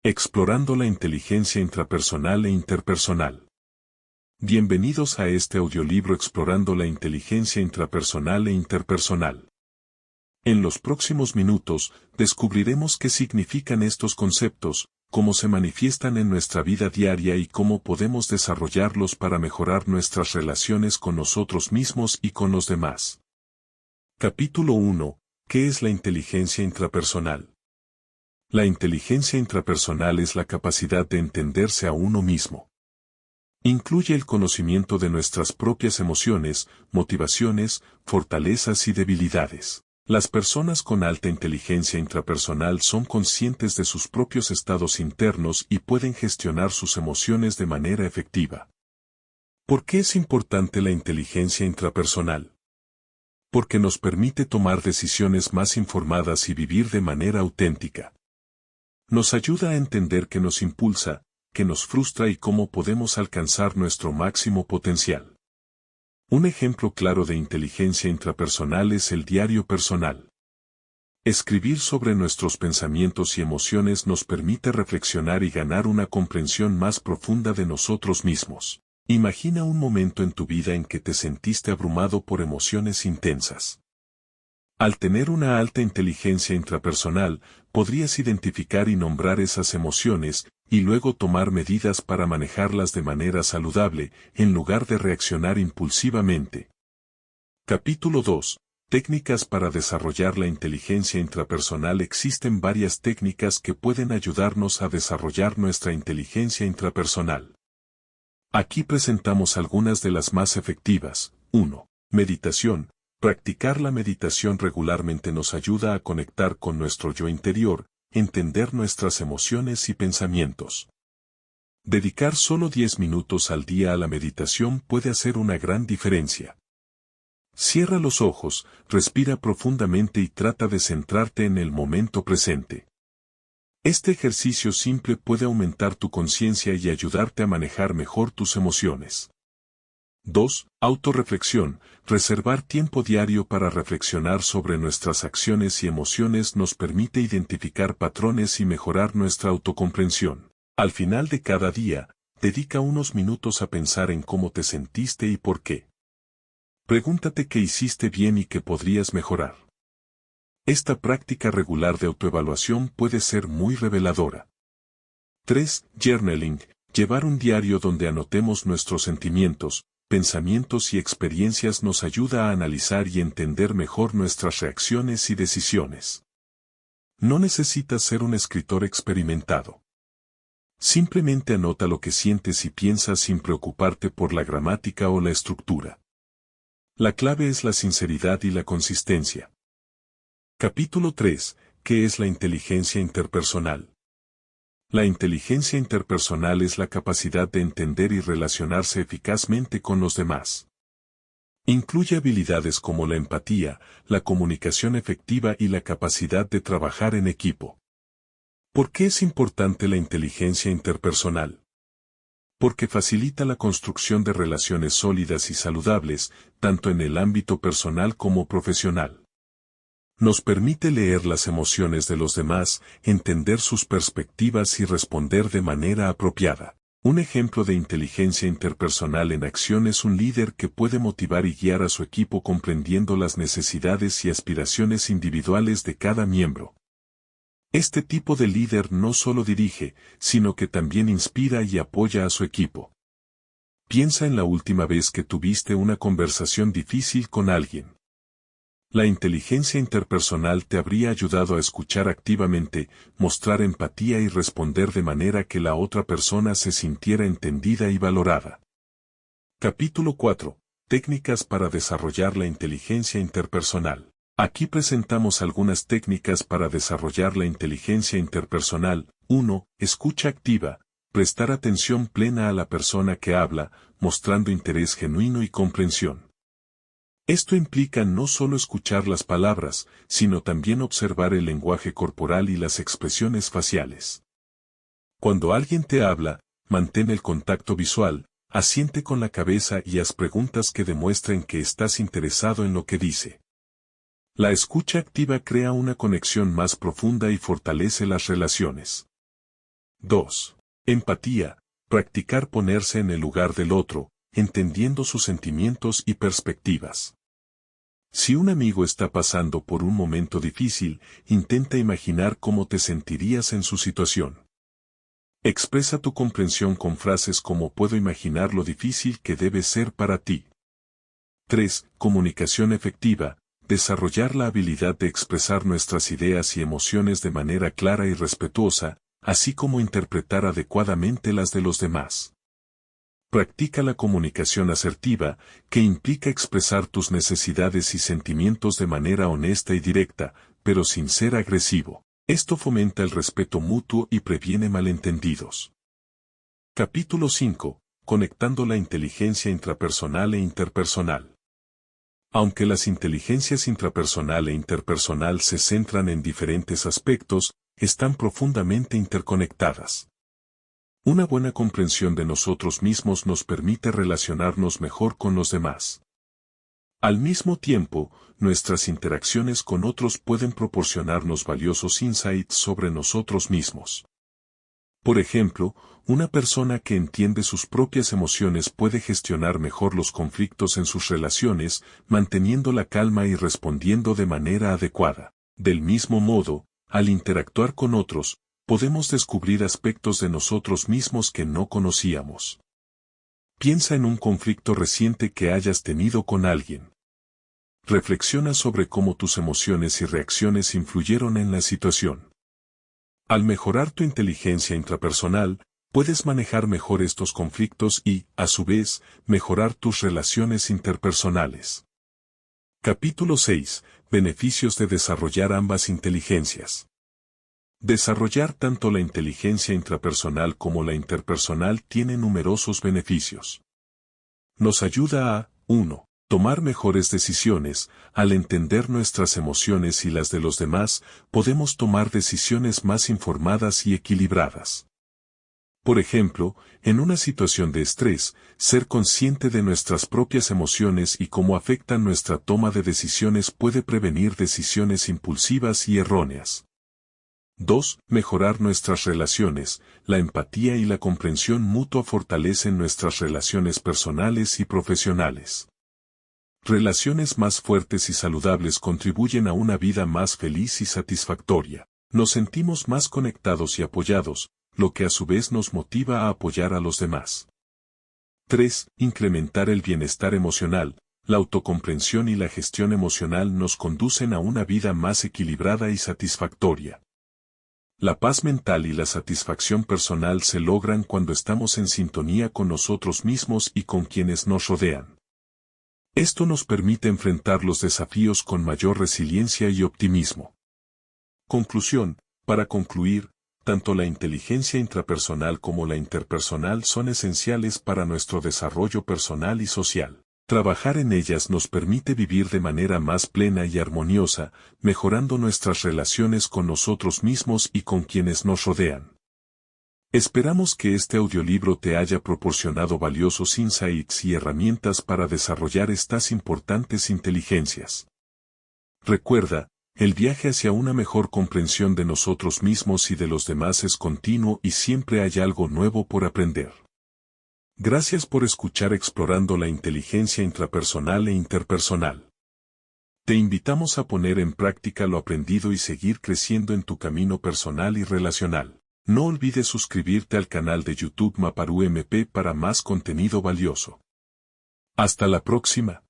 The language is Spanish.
Explorando la inteligencia intrapersonal e interpersonal. Bienvenidos a este audiolibro Explorando la inteligencia intrapersonal e interpersonal. En los próximos minutos, descubriremos qué significan estos conceptos, cómo se manifiestan en nuestra vida diaria y cómo podemos desarrollarlos para mejorar nuestras relaciones con nosotros mismos y con los demás. Capítulo 1. ¿Qué es la inteligencia intrapersonal? La inteligencia intrapersonal es la capacidad de entenderse a uno mismo. Incluye el conocimiento de nuestras propias emociones, motivaciones, fortalezas y debilidades. Las personas con alta inteligencia intrapersonal son conscientes de sus propios estados internos y pueden gestionar sus emociones de manera efectiva. ¿Por qué es importante la inteligencia intrapersonal? Porque nos permite tomar decisiones más informadas y vivir de manera auténtica. Nos ayuda a entender qué nos impulsa, qué nos frustra y cómo podemos alcanzar nuestro máximo potencial. Un ejemplo claro de inteligencia intrapersonal es el diario personal. Escribir sobre nuestros pensamientos y emociones nos permite reflexionar y ganar una comprensión más profunda de nosotros mismos. Imagina un momento en tu vida en que te sentiste abrumado por emociones intensas. Al tener una alta inteligencia intrapersonal, podrías identificar y nombrar esas emociones, y luego tomar medidas para manejarlas de manera saludable, en lugar de reaccionar impulsivamente. Capítulo 2. Técnicas para desarrollar la inteligencia intrapersonal. Existen varias técnicas que pueden ayudarnos a desarrollar nuestra inteligencia intrapersonal. Aquí presentamos algunas de las más efectivas. 1. Meditación. Practicar la meditación regularmente nos ayuda a conectar con nuestro yo interior, entender nuestras emociones y pensamientos. Dedicar solo 10 minutos al día a la meditación puede hacer una gran diferencia. Cierra los ojos, respira profundamente y trata de centrarte en el momento presente. Este ejercicio simple puede aumentar tu conciencia y ayudarte a manejar mejor tus emociones. 2. Autorreflexión. Reservar tiempo diario para reflexionar sobre nuestras acciones y emociones nos permite identificar patrones y mejorar nuestra autocomprensión. Al final de cada día, dedica unos minutos a pensar en cómo te sentiste y por qué. Pregúntate qué hiciste bien y qué podrías mejorar. Esta práctica regular de autoevaluación puede ser muy reveladora. 3. Journaling. Llevar un diario donde anotemos nuestros sentimientos, pensamientos y experiencias nos ayuda a analizar y entender mejor nuestras reacciones y decisiones. No necesitas ser un escritor experimentado. Simplemente anota lo que sientes y piensas sin preocuparte por la gramática o la estructura. La clave es la sinceridad y la consistencia. Capítulo 3. ¿Qué es la inteligencia interpersonal? La inteligencia interpersonal es la capacidad de entender y relacionarse eficazmente con los demás. Incluye habilidades como la empatía, la comunicación efectiva y la capacidad de trabajar en equipo. ¿Por qué es importante la inteligencia interpersonal? Porque facilita la construcción de relaciones sólidas y saludables, tanto en el ámbito personal como profesional. Nos permite leer las emociones de los demás, entender sus perspectivas y responder de manera apropiada. Un ejemplo de inteligencia interpersonal en acción es un líder que puede motivar y guiar a su equipo comprendiendo las necesidades y aspiraciones individuales de cada miembro. Este tipo de líder no solo dirige, sino que también inspira y apoya a su equipo. Piensa en la última vez que tuviste una conversación difícil con alguien. La inteligencia interpersonal te habría ayudado a escuchar activamente, mostrar empatía y responder de manera que la otra persona se sintiera entendida y valorada. Capítulo 4. Técnicas para desarrollar la inteligencia interpersonal. Aquí presentamos algunas técnicas para desarrollar la inteligencia interpersonal. 1. Escucha activa. Prestar atención plena a la persona que habla, mostrando interés genuino y comprensión. Esto implica no solo escuchar las palabras, sino también observar el lenguaje corporal y las expresiones faciales. Cuando alguien te habla, mantén el contacto visual, asiente con la cabeza y haz preguntas que demuestren que estás interesado en lo que dice. La escucha activa crea una conexión más profunda y fortalece las relaciones. 2. Empatía. Practicar ponerse en el lugar del otro, entendiendo sus sentimientos y perspectivas. Si un amigo está pasando por un momento difícil, intenta imaginar cómo te sentirías en su situación. Expresa tu comprensión con frases como puedo imaginar lo difícil que debe ser para ti. 3. Comunicación efectiva. Desarrollar la habilidad de expresar nuestras ideas y emociones de manera clara y respetuosa, así como interpretar adecuadamente las de los demás. Practica la comunicación asertiva, que implica expresar tus necesidades y sentimientos de manera honesta y directa, pero sin ser agresivo. Esto fomenta el respeto mutuo y previene malentendidos. Capítulo 5. Conectando la inteligencia intrapersonal e interpersonal. Aunque las inteligencias intrapersonal e interpersonal se centran en diferentes aspectos, están profundamente interconectadas. Una buena comprensión de nosotros mismos nos permite relacionarnos mejor con los demás. Al mismo tiempo, nuestras interacciones con otros pueden proporcionarnos valiosos insights sobre nosotros mismos. Por ejemplo, una persona que entiende sus propias emociones puede gestionar mejor los conflictos en sus relaciones, manteniendo la calma y respondiendo de manera adecuada. Del mismo modo, al interactuar con otros, podemos descubrir aspectos de nosotros mismos que no conocíamos. Piensa en un conflicto reciente que hayas tenido con alguien. Reflexiona sobre cómo tus emociones y reacciones influyeron en la situación. Al mejorar tu inteligencia intrapersonal, puedes manejar mejor estos conflictos y, a su vez, mejorar tus relaciones interpersonales. Capítulo 6. Beneficios de desarrollar ambas inteligencias. Desarrollar tanto la inteligencia intrapersonal como la interpersonal tiene numerosos beneficios. Nos ayuda a 1. Tomar mejores decisiones. Al entender nuestras emociones y las de los demás, podemos tomar decisiones más informadas y equilibradas. Por ejemplo, en una situación de estrés, ser consciente de nuestras propias emociones y cómo afectan nuestra toma de decisiones puede prevenir decisiones impulsivas y erróneas. 2. Mejorar nuestras relaciones. La empatía y la comprensión mutua fortalecen nuestras relaciones personales y profesionales. Relaciones más fuertes y saludables contribuyen a una vida más feliz y satisfactoria. Nos sentimos más conectados y apoyados, lo que a su vez nos motiva a apoyar a los demás. 3. Incrementar el bienestar emocional. La autocomprensión y la gestión emocional nos conducen a una vida más equilibrada y satisfactoria. La paz mental y la satisfacción personal se logran cuando estamos en sintonía con nosotros mismos y con quienes nos rodean. Esto nos permite enfrentar los desafíos con mayor resiliencia y optimismo. Conclusión. Para concluir, tanto la inteligencia intrapersonal como la interpersonal son esenciales para nuestro desarrollo personal y social. Trabajar en ellas nos permite vivir de manera más plena y armoniosa, mejorando nuestras relaciones con nosotros mismos y con quienes nos rodean. Esperamos que este audiolibro te haya proporcionado valiosos insights y herramientas para desarrollar estas importantes inteligencias. Recuerda, el viaje hacia una mejor comprensión de nosotros mismos y de los demás es continuo y siempre hay algo nuevo por aprender. Gracias por escuchar Explorando la Inteligencia Intrapersonal e Interpersonal. Te invitamos a poner en práctica lo aprendido y seguir creciendo en tu camino personal y relacional. No olvides suscribirte al canal de YouTube Maparu MP para más contenido valioso. Hasta la próxima.